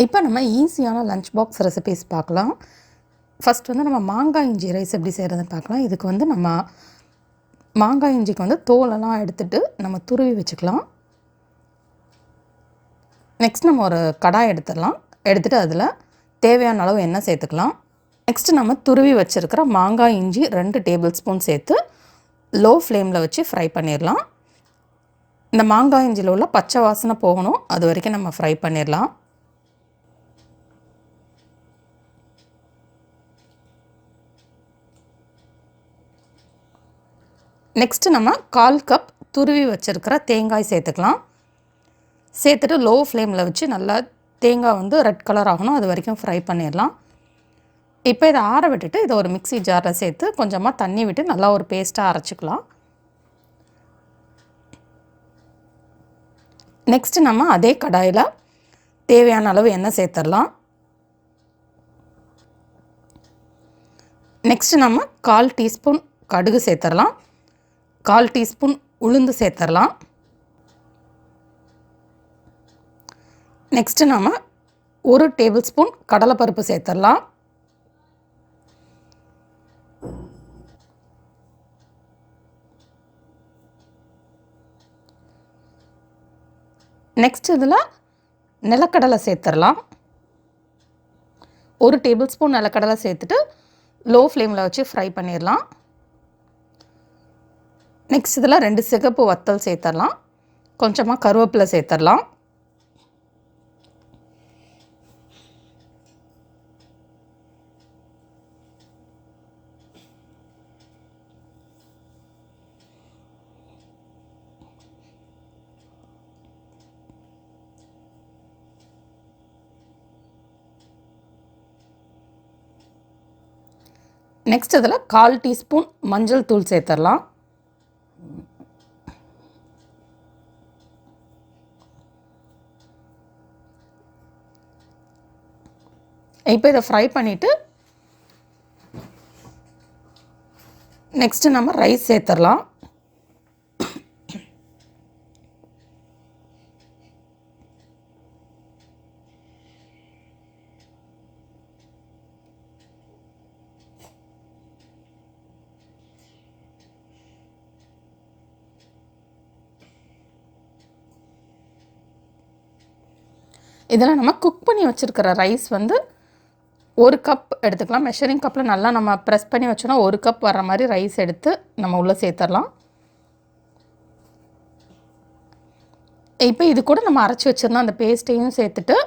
இப்போ நம்ம ஈஸியான லஞ்ச் பாக்ஸ் ரெசிபீஸ் பார்க்கலாம். ஃபஸ்ட் வந்து நம்ம மாங்காய் இஞ்சி ரைஸ் எப்படி செய்கிறதுன்னு பார்க்கலாம். இதுக்கு வந்து நம்ம மாங்காய் இஞ்சிக்கு வந்து தோலெல்லாம் எடுத்துகிட்டு நம்ம துருவி வச்சுக்கலாம். நெக்ஸ்ட் நம்ம ஒரு கடாய் எடுத்துகிட்டு அதில் தேவையான அளவு எண்ணெய் சேர்த்துக்கலாம். நெக்ஸ்ட்டு நம்ம துருவி வச்சுருக்கிற மாங்காய் இஞ்சி 2 டேபிள் ஸ்பூன் சேர்த்து லோ ஃப்ளேமில் வச்சு ஃப்ரை பண்ணிடலாம். இந்த மாங்காய் இஞ்சியில் உள்ள பச்சை வாசனை போகணும், அது வரைக்கும் நம்ம ஃப்ரை பண்ணிடலாம். நெக்ஸ்ட்டு நம்ம 1/4 கப் துருவி வச்சுருக்கிற தேங்காய் சேர்த்துக்கலாம். சேர்த்துட்டு லோ ஃப்ளேமில் வச்சு நல்லா தேங்காய் வந்து ரெட் கலர் ஆகணும், அது வரைக்கும் ஃப்ரை பண்ணிடலாம். இப்போ இதை ஆற விட்டுட்டு இதை ஒரு மிக்ஸி ஜாரில் சேர்த்து கொஞ்சமாக தண்ணி விட்டு நல்லா ஒரு பேஸ்ட்டாக அரைச்சிக்கலாம். நெக்ஸ்ட்டு நம்ம அதே கடாயில் தேவையான அளவு எண்ணெய் சேர்த்துடலாம். நெக்ஸ்ட்டு நம்ம 1/4 டீஸ்பூன் கடுகு சேர்த்துடலாம். 1/4 டீஸ்பூன் உளுந்து சேர்த்துடலாம். நெக்ஸ்ட்டு நம்ம 1 டேபிள் ஸ்பூன் கடலைப்பருப்பு சேர்த்துடலாம். நெக்ஸ்ட் இதில் நிலக்கடலை சேர்த்துடலாம். 1 டேபிள் ஸ்பூன் நிலக்கடலை சேர்த்துட்டு லோ ஃப்ளேமில் வச்சு ஃப்ரை பண்ணிடலாம். நெக்ஸ்ட் இதில் 2 சிகப்பு வத்தல் சேர்த்துடலாம். கொஞ்சமாக கருவேப்பிலை சேர்த்துடலாம். நெக்ஸ்ட் இதில் 1/4 டீஸ்பூன் மஞ்சள் தூள் சேர்த்துடலாம். இப்போ இதை ஃப்ரை பண்ணிவிட்டு நெக்ஸ்ட்டு நம்ம ரைஸ் சேர்த்துடலாம். இதில் நம்ம குக் பண்ணி வச்சுருக்கிற ரைஸ் வந்து 1 கப் எடுத்துக்கலாம். மெஷரிங் கப்பில் நல்லா நம்ம ப்ரெஸ் பண்ணி வச்சோன்னா 1 கப் வர்ற மாதிரி ரைஸ் எடுத்து நம்ம உள்ளே சேர்த்துடலாம். இப்போ இது கூட நம்ம அரைச்சி வச்சுருந்தோம் அந்த பேஸ்ட்டையும் சேர்த்துட்டு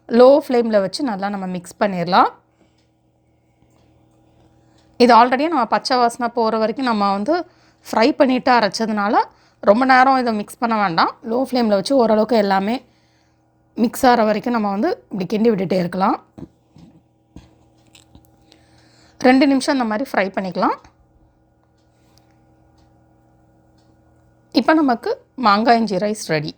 லோ ஃப்ளேமில் வச்சு நல்லா நம்ம மிக்ஸ் பண்ணிடலாம். இது ஆல்ரெடியே நம்ம பச்சை வாசனை போகிற வரைக்கும் நம்ம வந்து ஃப்ரை பண்ணிவிட்டு அரைச்சதுனால ரொம்ப நேரம் இதை மிக்ஸ் பண்ண வேண்டாம். லோ ஃப்ளேமில் வச்சு ஓரளவுக்கு எல்லாமே மிக்ஸ் ஆகிற வரைக்கும் நம்ம வந்து இப்படி கிண்டி விட்டுட்டே இருக்கலாம். 2 நிமிஷம் இந்த மாதிரி ஃப்ரை பண்ணிக்கலாம். இப்போ நமக்கு மாங்காய் இஞ்சி ரைஸ் ரெடி.